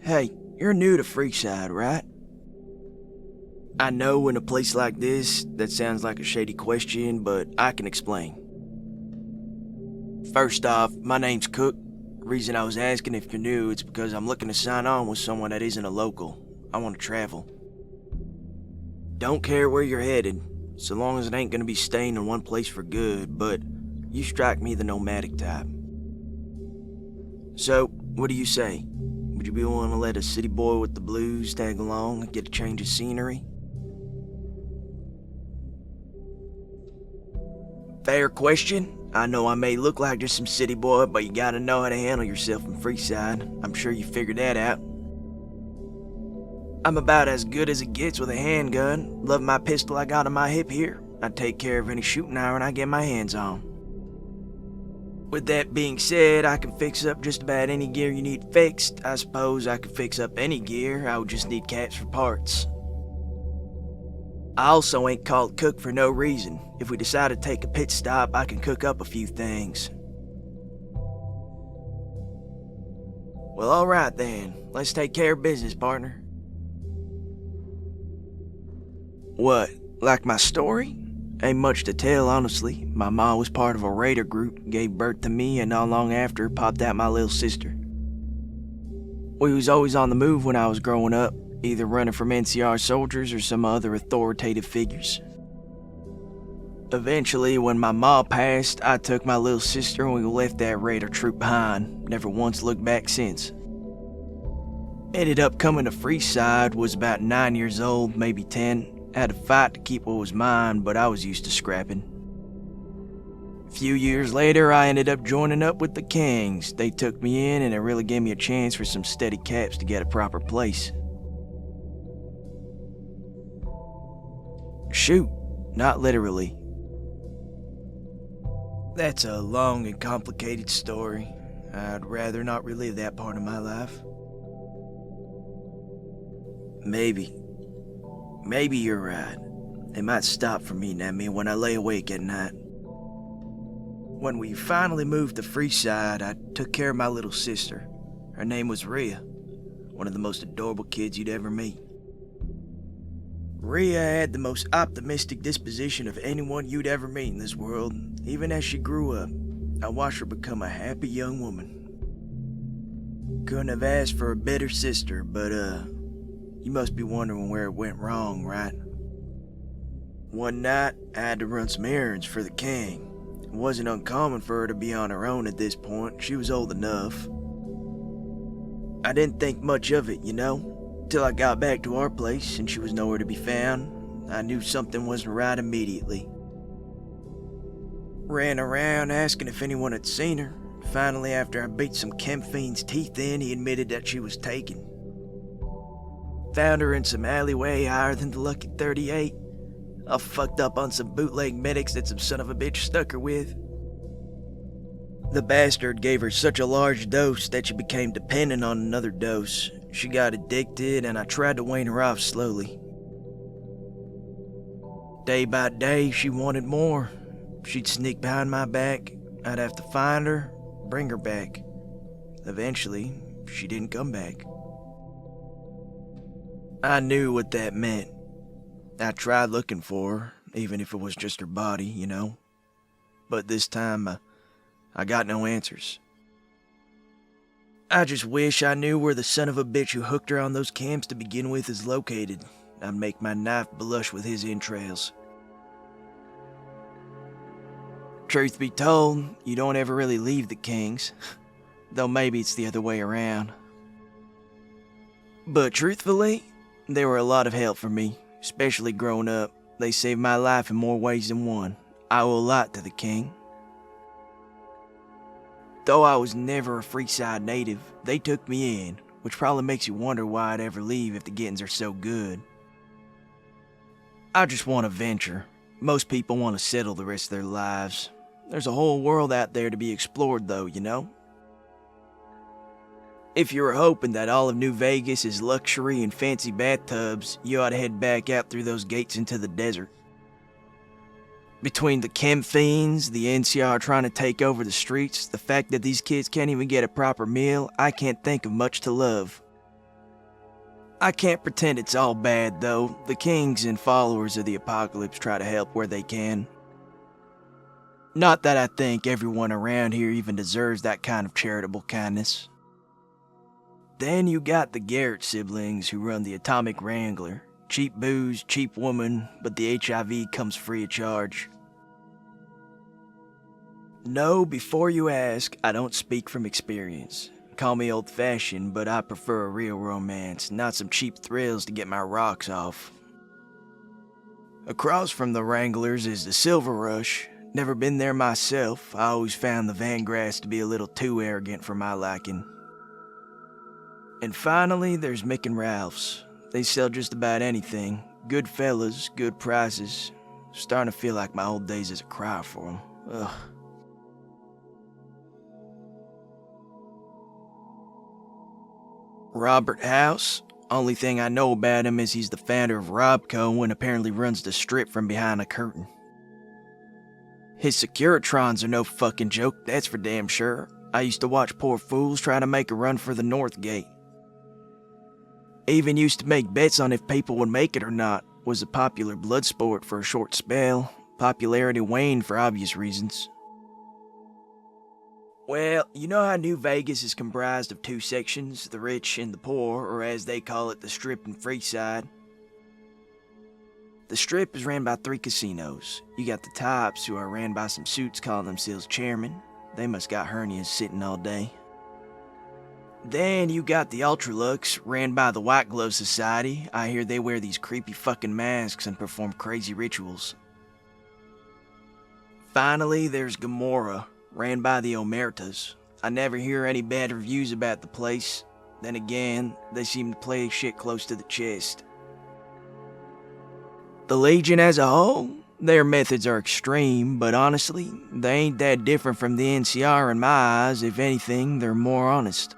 Hey, you're new to Freeside, right? I know in a place like this, that sounds like a shady question, but I can explain. First off, my name's Cook. The reason I was asking if you're new, it's because I'm looking to sign on with someone that isn't a local. I want to travel. Don't care where you're headed, so long as it ain't gonna be staying in one place for good, but you strike me the nomadic type. So, what do you say? Would you be willing to let a city boy with the blues tag along and get a change of scenery? Fair question. I know I may look like just some city boy, but you gotta know how to handle yourself in Freeside. I'm sure you figured that out. I'm about as good as it gets with a handgun. Love my pistol I got on my hip here. I take care of any shooting iron I get my hands on. With that being said, I can fix up just about any gear you need fixed. I suppose I could fix up any gear, I would just need caps for parts. I also ain't called Cook for no reason. If we decide to take a pit stop, I can cook up a few things. Well, alright then. Let's take care of business, partner. What, like my story? Ain't much to tell, honestly. My ma was part of a raider group, gave birth to me, and not long after popped out my little sister. We was always on the move when I was growing up, either running from NCR soldiers or some other authoritative figures. Eventually, when my ma passed, I took my little sister and we left that raider troop behind, never once looked back since. Ended up coming to Freeside, was about 9 years old, maybe 10. Had to fight to keep what was mine, but I was used to scrapping. A few years later, I ended up joining up with the Kings. They took me in and it really gave me a chance for some steady caps to get a proper place. Shoot, not literally. That's a long and complicated story. I'd rather not relive that part of my life. Maybe you're right. It might stop for me, Nami, when I lay awake at night. When we finally moved to Freeside, I took care of my little sister. Her name was Rhea, one of the most adorable kids you'd ever meet. Rhea had the most optimistic disposition of anyone you'd ever meet in this world. Even as she grew up, I watched her become a happy young woman. Couldn't have asked for a better sister, but you must be wondering where it went wrong, right? One night, I had to run some errands for the king. It wasn't uncommon for her to be on her own at this point. She was old enough. I didn't think much of it, you know, till I got back to our place and she was nowhere to be found. I knew something wasn't right immediately. Ran around asking if anyone had seen her. Finally, after I beat some chem fiend's teeth in, he admitted that she was taken. Found her in some alleyway higher than the Lucky 38. All fucked up on some bootleg medics that some son of a bitch stuck her with. The bastard gave her such a large dose that she became dependent on another dose. She got addicted and I tried to wean her off slowly. Day by day, she wanted more. She'd sneak behind my back. I'd have to find her, bring her back. Eventually, she didn't come back. I knew what that meant. I tried looking for her, even if it was just her body, you know. But this time, I got no answers. I just wish I knew where the son of a bitch who hooked her on those camps to begin with is located. I'd make my knife blush with his entrails. Truth be told, you don't ever really leave the Kings. Though maybe it's the other way around. But truthfully, they were a lot of help for me, especially growing up. They saved my life in more ways than one. I owe a lot to the King. Though I was never a Freeside native, they took me in, which probably makes you wonder why I'd ever leave if the gettings are so good. I just want to venture. Most people want to settle the rest of their lives. There's a whole world out there to be explored though, you know? If you were hoping that all of New Vegas is luxury and fancy bathtubs, you ought to head back out through those gates into the desert. Between the chem fiends, the NCR trying to take over the streets, the fact that these kids can't even get a proper meal, I can't think of much to love. I can't pretend it's all bad, though. The kings and followers of the apocalypse try to help where they can. Not that I think everyone around here even deserves that kind of charitable kindness. Then you got the Garrett siblings who run the Atomic Wrangler. Cheap booze, cheap woman, but the HIV comes free of charge. No, before you ask, I don't speak from experience. Call me old-fashioned, but I prefer a real romance, not some cheap thrills to get my rocks off. Across from the Wranglers is the Silver Rush. Never been there myself. I always found the Van Grass to be a little too arrogant for my liking. And finally, there's Mick and Ralph's. They sell just about anything. Good fellas, good prices. Starting to feel like my old days as a crier for them. Ugh. Robert House. Only thing I know about him is he's the founder of Robco and apparently runs the strip from behind a curtain. His Securitrons are no fucking joke, that's for damn sure. I used to watch poor fools try to make a run for the North Gate. Even used to make bets on if people would make it or not. Was a popular blood sport for a short spell. Popularity waned for obvious reasons. Well, you know how New Vegas is comprised of two sections, the rich and the poor, or as they call it, the Strip and Freeside? The Strip is ran by 3 casinos. You got the Tops, who are ran by some suits calling themselves chairmen. They must got hernias sitting all day. Then you got the Ultralux, ran by the White Glove Society. I hear they wear these creepy fucking masks and perform crazy rituals. Finally, there's Gomorrah, ran by the Omertas. I never hear any bad reviews about the place. Then again, they seem to play shit close to the chest. The Legion as a whole, their methods are extreme, but honestly, they ain't that different from the NCR in my eyes. If anything, they're more honest.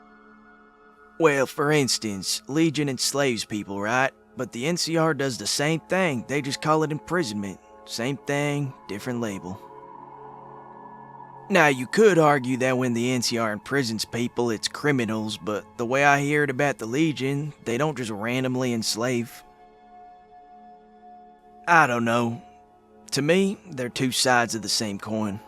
Well, for instance, Legion enslaves people, right? But the NCR does the same thing, they just call it imprisonment. Same thing, different label. Now, you could argue that when the NCR imprisons people, it's criminals, but the way I hear it about the Legion, they don't just randomly enslave. I don't know. To me, they're two sides of the same coin.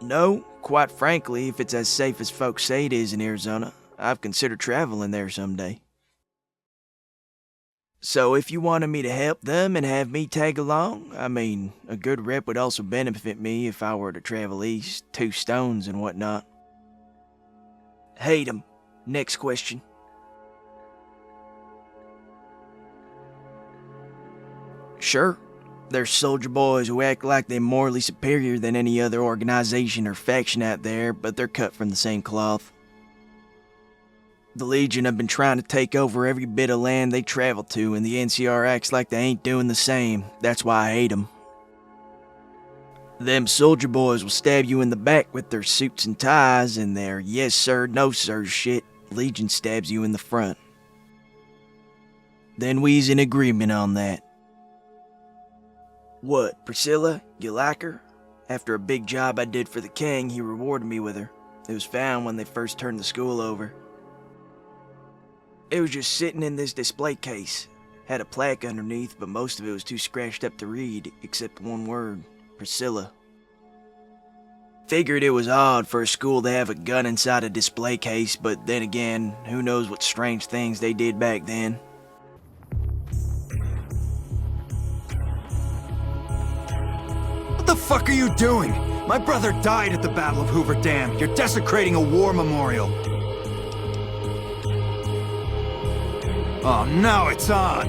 No, quite frankly, if it's as safe as folks say it is in Arizona, I've considered traveling there someday. So if you wanted me to help them and have me tag along, I mean, a good rep would also benefit me if I were to travel east, 2 stones and whatnot. Hate 'em. Next question. Sure, there's soldier boys who act like they're morally superior than any other organization or faction out there, but they're cut from the same cloth. The Legion have been trying to take over every bit of land they travel to, and the NCR acts like they ain't doing the same. That's why I hate them. Them soldier boys will stab you in the back with their suits and ties, and their yes sir, no sir shit. Legion stabs you in the front. Then we's in agreement on that. What, Priscilla? You like her? After a big job I did for the king, he rewarded me with her. It was found when they first turned the school over. It was just sitting in this display case. Had a plaque underneath, but most of it was too scratched up to read, except one word, Priscilla. Figured it was odd for a school to have a gun inside a display case, but then again, who knows what strange things they did back then. What the fuck are you doing? My brother died at the Battle of Hoover Dam. You're desecrating a war memorial. Oh, now it's on.